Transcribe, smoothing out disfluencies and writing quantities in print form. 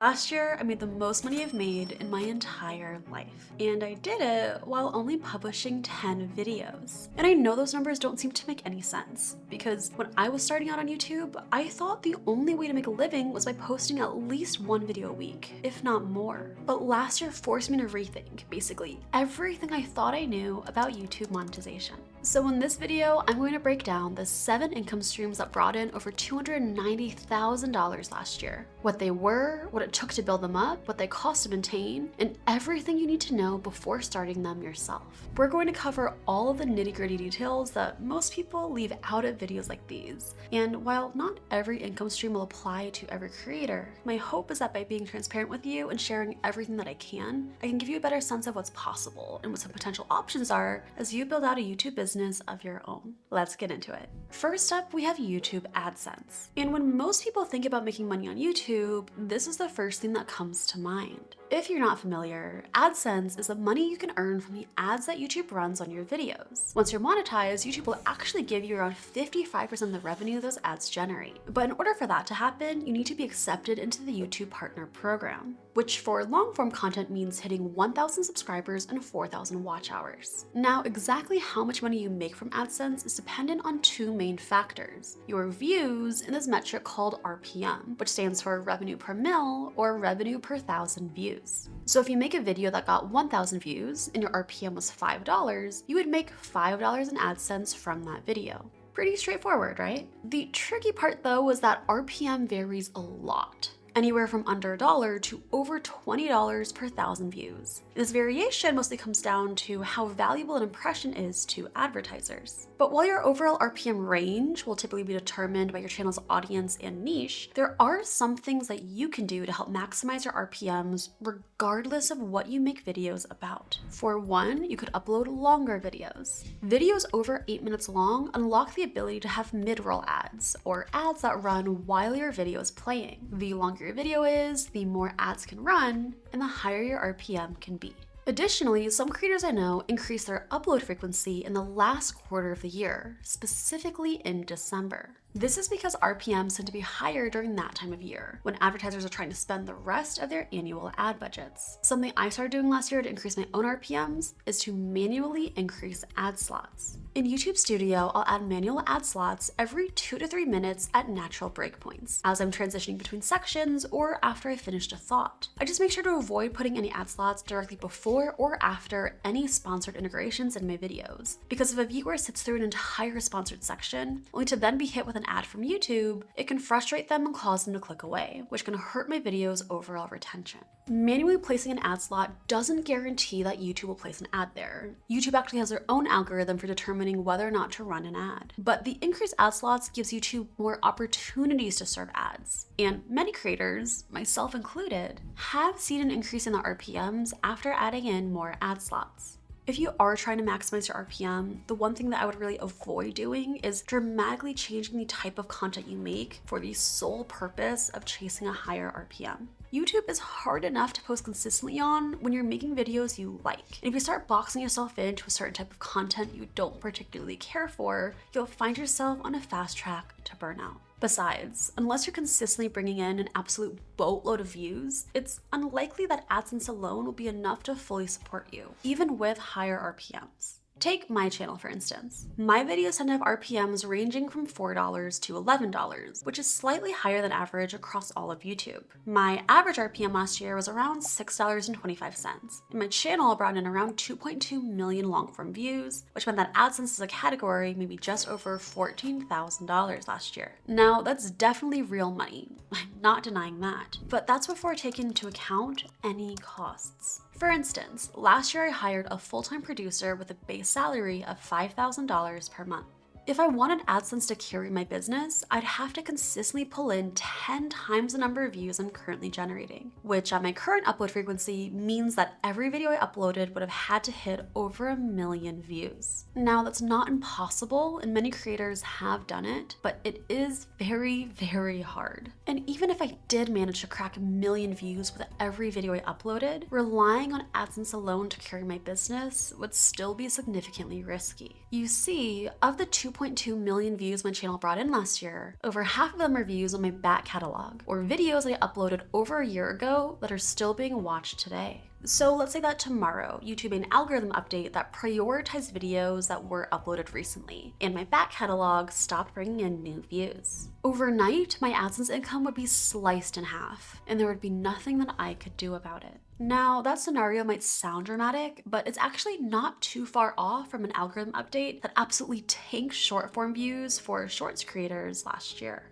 Last year, I made the most money I've made in my entire life. And I did it while only publishing 10 videos. And I know those numbers don't seem to make any sense, because when I was starting out on YouTube, I thought the only way to make a living was by posting at least one video a week, if not more. But last year forced me to rethink, basically, everything I thought I knew about YouTube monetization. So in this video, I'm going to break down the 7 income streams that brought in over $290,000 last year. What they were, what it took to build them up, what they cost to maintain, and everything you need to know before starting them yourself. We're going to cover all of the nitty-gritty details that most people leave out of videos like these. And while not every income stream will apply to every creator, my hope is that by being transparent with you and sharing everything that I can give you a better sense of what's possible and what some potential options are as you build out a YouTube business of your own. Let's get into it. First up, we have YouTube AdSense. And when most people think about making money on YouTube, this is the first thing that comes to mind. If you're not familiar, AdSense is the money you can earn from the ads that YouTube runs on your videos. Once you're monetized, YouTube will actually give you around 55% of the revenue those ads generate. But in order for that to happen, you need to be accepted into the YouTube Partner Program, which for long-form content means hitting 1,000 subscribers and 4,000 watch hours. Now, exactly how much money you make from AdSense is dependent on 2 main factors: your views and this metric called RPM, which stands for revenue per mil or revenue per 1,000 views. So if you make a video that got 1,000 views and your RPM was $5, you would make $5 in AdSense from that video. Pretty straightforward, right? The tricky part though was that RPM varies a lot, anywhere from under $1 to over $20 per 1,000 views. This variation mostly comes down to how valuable an impression is to advertisers. But while your overall RPM range will typically be determined by your channel's audience and niche, there are some things that you can do to help maximize your RPMs regardless of what you make videos about. For one, you could upload longer videos. Videos over 8 minutes long unlock the ability to have mid-roll ads, or ads that run while your video is playing. The longer your video is, the more ads can run, and the higher your RPM can be. Additionally, some creators I know increase their upload frequency in the last quarter of the year, specifically in December. This is because RPMs tend to be higher during that time of year, when advertisers are trying to spend the rest of their annual ad budgets. Something I started doing last year to increase my own RPMs is to manually increase ad slots. In YouTube Studio, I'll add manual ad slots every 2 to 3 minutes at natural breakpoints, as I'm transitioning between sections or after I finished a thought. I just make sure to avoid putting any ad slots directly before or after any sponsored integrations in my videos, because if a viewer sits through an entire sponsored section, only to then be hit with an ad from YouTube, it can frustrate them and cause them to click away, which can hurt my video's overall retention. Manually placing an ad slot doesn't guarantee that YouTube will place an ad there. YouTube actually has their own algorithm for determining whether or not to run an ad. But the increased ad slots gives YouTube more opportunities to serve ads. And many creators, myself included, have seen an increase in the RPMs after adding in more ad slots. If you are trying to maximize your RPM, the one thing that I would really avoid doing is dramatically changing the type of content you make for the sole purpose of chasing a higher RPM. YouTube is hard enough to post consistently on when you're making videos you like. And if you start boxing yourself into a certain type of content you don't particularly care for, you'll find yourself on a fast track to burnout. Besides, unless you're consistently bringing in an absolute boatload of views, it's unlikely that AdSense alone will be enough to fully support you, even with higher RPMs. Take my channel, for instance. My videos tend to have RPMs ranging from $4 to $11, which is slightly higher than average across all of YouTube. My average RPM last year was around $6.25, and my channel brought in around 2.2 million long-form views, which meant that AdSense as a category made me just over $14,000 last year. Now, that's definitely real money. I'm not denying that, but that's before taking into account any costs. For instance, last year I hired a full-time producer with a base salary of $5,000 per month. If I wanted AdSense to carry my business, I'd have to consistently pull in 10 times the number of views I'm currently generating, which at my current upload frequency means that every video I uploaded would have had to hit over 1 million views. Now, that's not impossible, and many creators have done it, but it is very, very hard. And even if I did manage to crack 1 million views with every video I uploaded, relying on AdSense alone to carry my business would still be significantly risky. You see, of the 2 5.2 million views my channel brought in last year, over half of them are views on my back catalog, or videos I uploaded over a year ago that are still being watched today. So let's say that tomorrow, YouTube made an algorithm update that prioritized videos that were uploaded recently, and my back catalog stopped bringing in new views. Overnight, my AdSense income would be sliced in half, and there would be nothing that I could do about it. Now, that scenario might sound dramatic, but it's actually not too far off from an algorithm update that absolutely tanked short form views for Shorts creators last year.